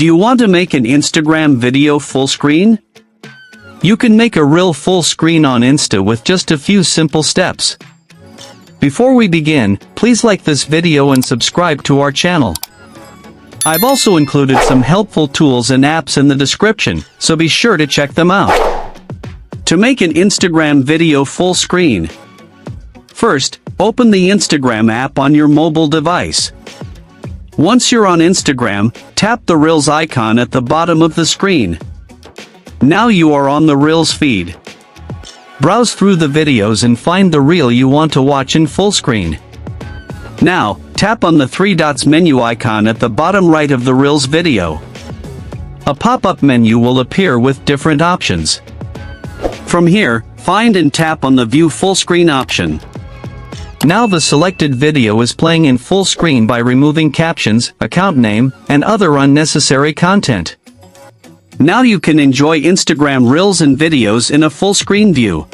Do you want to make an Instagram video full screen? You can make a reel full screen on Insta with just a few simple steps. Before we begin, please like this video and subscribe to our channel. I've also included some helpful tools and apps in the description, so be sure to check them out. To make an Instagram video full screen, first, open the Instagram app on your mobile device. Once you're on Instagram, tap the Reels icon at the bottom of the screen. Now you are on the Reels feed. Browse through the videos and find the reel you want to watch in full screen. Now, tap on the three dots menu icon at the bottom right of the Reels video. A pop-up menu will appear with different options. From here, find and tap on the View Fullscreen option. Now the selected video is playing in full screen by removing captions, account name, and other unnecessary content. Now you can enjoy Instagram Reels and videos in a full screen view.